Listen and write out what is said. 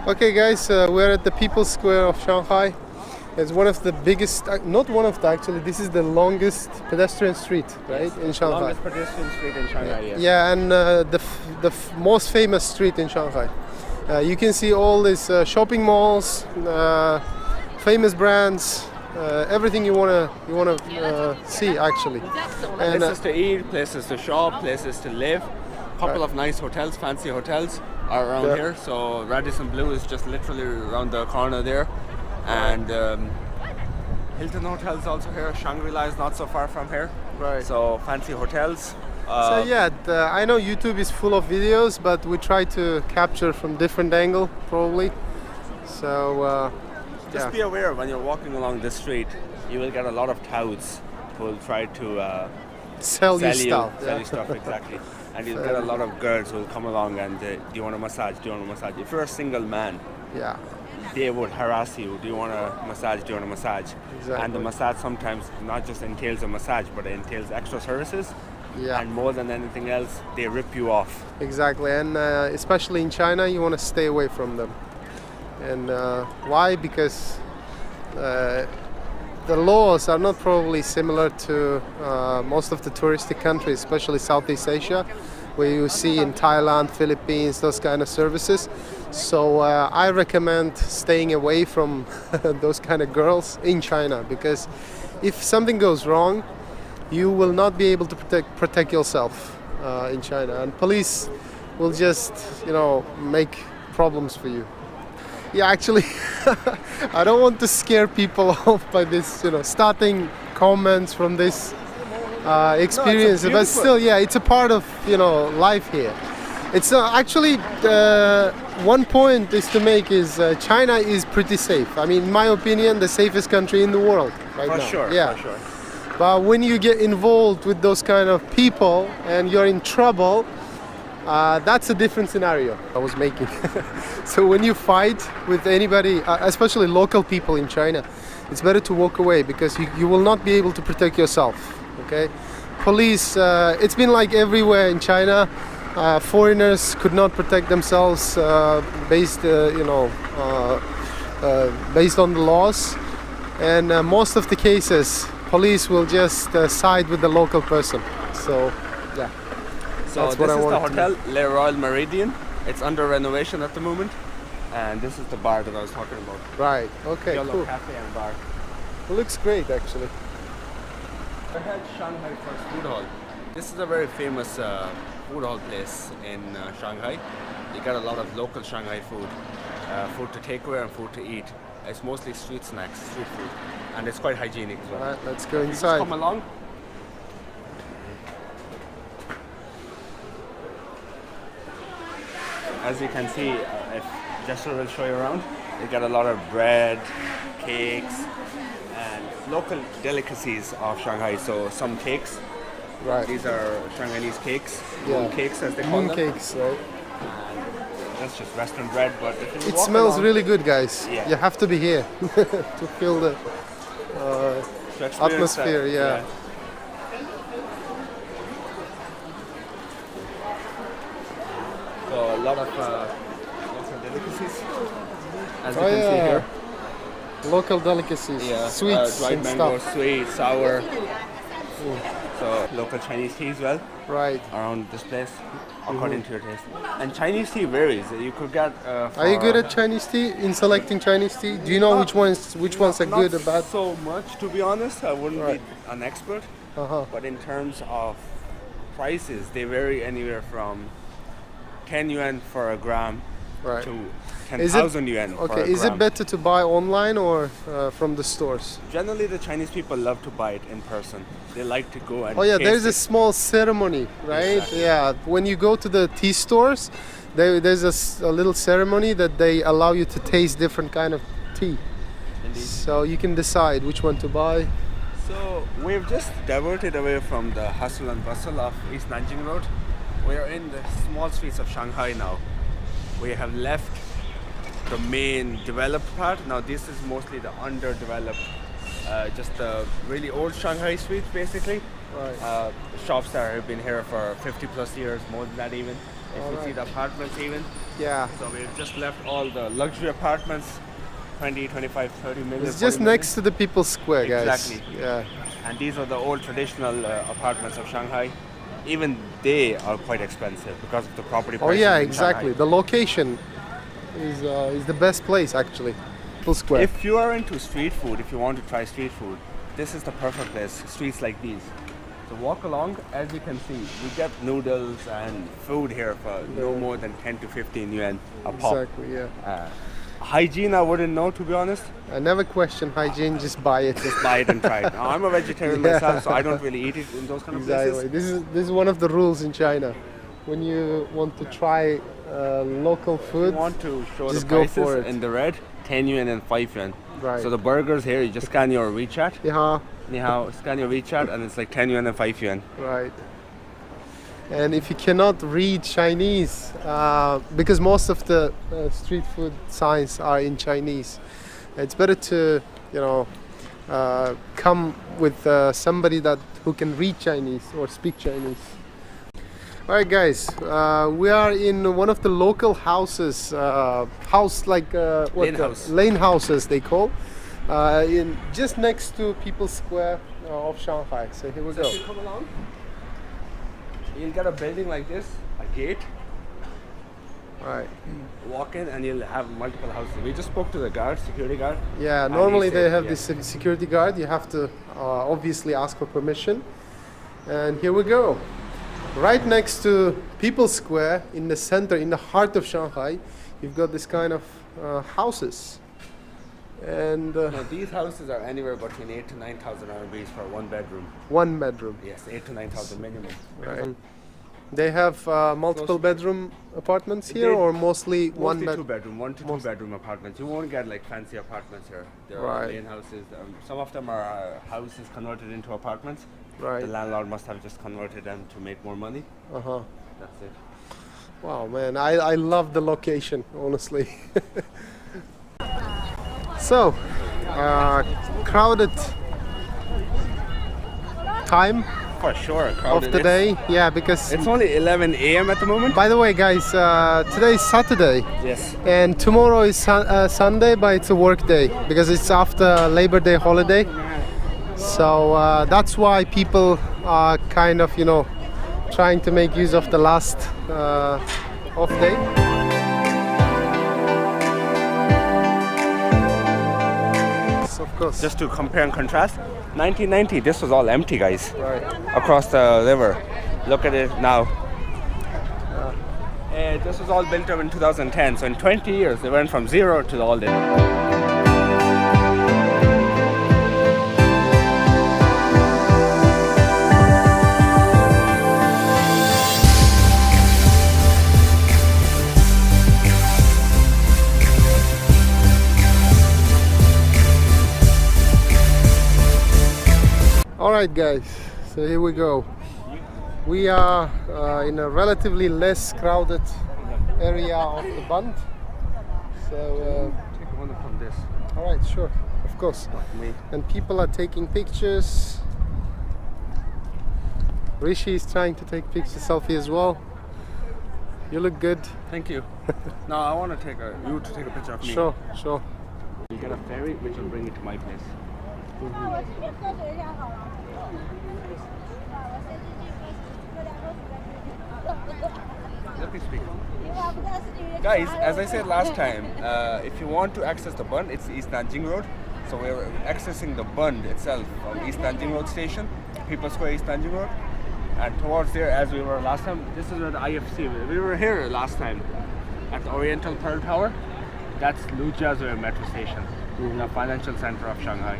Okay, guys, we're at the People's Square of Shanghai. It's one of the biggest, not one of the actually, this is the longest pedestrian street, right, Yes, in Shanghai. longest pedestrian street in Shanghai, yes. Yeah, and most famous street in Shanghai. You can see all these shopping malls, famous brands, everything you wanna see actually. And Places to eat, places to shop, places to live. Couple of nice hotels, fancy hotels are around Yeah. here. So Radisson Blu is just literally around the corner there, and Hilton Hotel is also here. Shangri-La is not so far from here. Right. So fancy hotels. So yeah, I know YouTube is full of videos, but we try to capture from different angle probably. So Just yeah. be aware when you're walking along this street, you will get a lot of touts who will try to sell you sell stuff. you stuff exactly. And you'll get a lot of girls who will come along and do you want a massage? Do you want a massage? If you're a single man, Yeah. they would harass you. Do you want a massage? Do you want a massage? Exactly. And the massage sometimes not just entails a massage, but it entails extra services. Yeah. And more than anything else, they rip you off. Exactly, and especially in China, you want to stay away from them. And why? Because the laws are not probably similar to most of the touristic countries, especially Southeast Asia, where you see in Thailand, Philippines, those kind of services. So I recommend staying away from those kind of girls in China, because if something goes wrong, you will not be able to protect yourself in China, and police will just make problems for you. Yeah, actually, I don't want to scare people off by this, starting comments from this experience, but still, yeah, it's a part of life here. It's actually one point is to make is China is pretty safe. I mean, in my opinion, the safest country in the world right now. For sure, yeah. for sure. But when you get involved with those kind of people and you're in trouble, that's a different scenario I was making. So when you fight with anybody, especially local people in China, it's better to walk away, because you will not be able to protect yourself. Okay, police. It's been like everywhere in China. Foreigners could not protect themselves based on the laws, and most of the cases, police will just side with the local person. So yeah. So That's this what I is the wanted to hotel Le Royal Meridian. It's under renovation at the moment, and this is the bar that I was talking about. Right. Okay. Yellow Cool. Cafe and bar. It looks great, actually. I had Shanghai First Food Hall. This is a very famous food hall place in Shanghai. You get a lot of local Shanghai food, food to take away and food to eat. It's mostly street snacks, street food, and it's quite hygienic as well. All right. Let's go You just inside. come along. As you can see, if Jasur will show you around, you get a lot of bread, cakes, and local delicacies of Shanghai. So some cakes. Right. These are Shanghainese cakes, Yeah. moon cakes as they call Moon them. cakes, right? That's just Western bread, but if you It walk smells along, really good, guys. Yeah. You have to be here to feel the to experience atmosphere. that, Yeah. So a lot of local delicacies, as you Oh, can see yeah. here. Local delicacies, Yeah, sweets dried and mango, stuff. sweet, sour. So local Chinese tea as well Right. around this place, according to your taste. And Chinese tea varies. You could get. Are you good at Chinese tea? In selecting Chinese tea, do you know which ones are good or bad? Not so much, to be honest. I wouldn't Right. be an expert. Uh-huh. But in terms of prices, they vary anywhere from 10 yuan for a gram Right. to Is it- 10,000 yuan for a Okay. Is gram. it better to buy online or from the stores? Generally, the Chinese people love to buy it in person. They like to go and Oh yeah, taste there's a it. small ceremony, right? Exactly. Yeah, when you go to the tea stores, there's a little ceremony that they allow you to taste different kind of tea. Indeed. So you can decide which one to buy. So we've just diverted away from the hustle and bustle of East Nanjing Road. We are in the small streets of Shanghai now. We have left the main developed part. Now this is mostly the underdeveloped, just the really old Shanghai streets basically. Right. Shops that have been here for 50 plus years, more than that even. If you see Alright. the apartments even, Yeah. So we've just left all the luxury apartments, 20, 25, 30 million. It's just 40 million. next to the People's Square, guys. Exactly. Yeah. And these are the old traditional apartments of Shanghai. Even they are quite expensive because of the property Oh prices yeah, in exactly. Shanghai. The location is the best place actually. People's Square. If you are into street food, if you want to try street food, this is the perfect place. Streets like these. So walk along, as you can see, we get noodles and food here for no more than 10 to 15 yuan a pop. Exactly. Yeah. Hygiene, I wouldn't know, to be honest. I never question hygiene. Just buy it. Just buy it and try it. Now, I'm a vegetarian myself, so I don't really eat it in those kind of Exactly. places. This is one of the rules in China. When you want to try local If food, you want to show just the go prices for it. in the red, 10 yuan and 5 yuan. Right. So the burgers here, you just scan your WeChat. Yeah. Ni hao, scan your WeChat, and it's like 10 yuan and 5 yuan. Right. And if you cannot read Chinese, because most of the street food signs are in Chinese, it's better to, come with somebody who can read Chinese or speak Chinese. All right, guys, we are in one of the local houses, lane houses they call, just next to People's Square of Shanghai. So here we go. If you come along, you'll get a building like this, a gate. Right. Walk in and you'll have multiple houses. We just spoke to the guard, security guard. Yeah, and normally he they said, have yeah. this security guard. You have to obviously ask for permission. And here we go. Right next to People's Square, in the center, in the heart of Shanghai, you've got this kind of houses. And Now, these houses are anywhere between 8 to 9,000 RMBs for one bedroom. one bedroom. Yes, 8 to 9,000 minimum. Right. They have multiple bedroom apartments here, They- or mostly one Mostly bed? two bedroom, 1 to 2 bedroom apartments. You won't get like fancy apartments here. There are Right. main houses. Some of them are houses converted into apartments. Right. The landlord must have just converted them to make more money. Uh-huh. That's it. Wow, man, I love the location, honestly. So, crowded time For sure, of crowded. the day. Yeah, because It's only 11 a.m. at the moment. by the way, guys, today is Saturday Yes. and tomorrow is Sunday, but it's a work day because it's after Labor Day holiday. So that's why people are kind of, trying to make use of the last off day. Of course. Just to compare and contrast, 1990, this was all empty, guys. Right. Across the river. Look at it now. This was all built up in 2010, so in 20 years they went from zero to all this. Alright guys, so here we go. We are in a relatively less crowded area of the Bund. So, Take one from this. alright, sure, of course. Me. And people are taking pictures. Rishi is trying to take picture selfie as well. You look good. Thank you. Now I want to take you to take a picture of me. Sure, sure. You get a ferry which will bring you to my place. Let me speak. Guys, as I said last time, if you want to access the Bund, it's East Nanjing Road. So we're accessing the Bund itself from East Nanjing Road station, People's Square, East Nanjing Road. And towards there, as we were last time, this is where the IFC, we were here last time at the Oriental Pearl Tower. That's Jasur metro station, the financial center of Shanghai.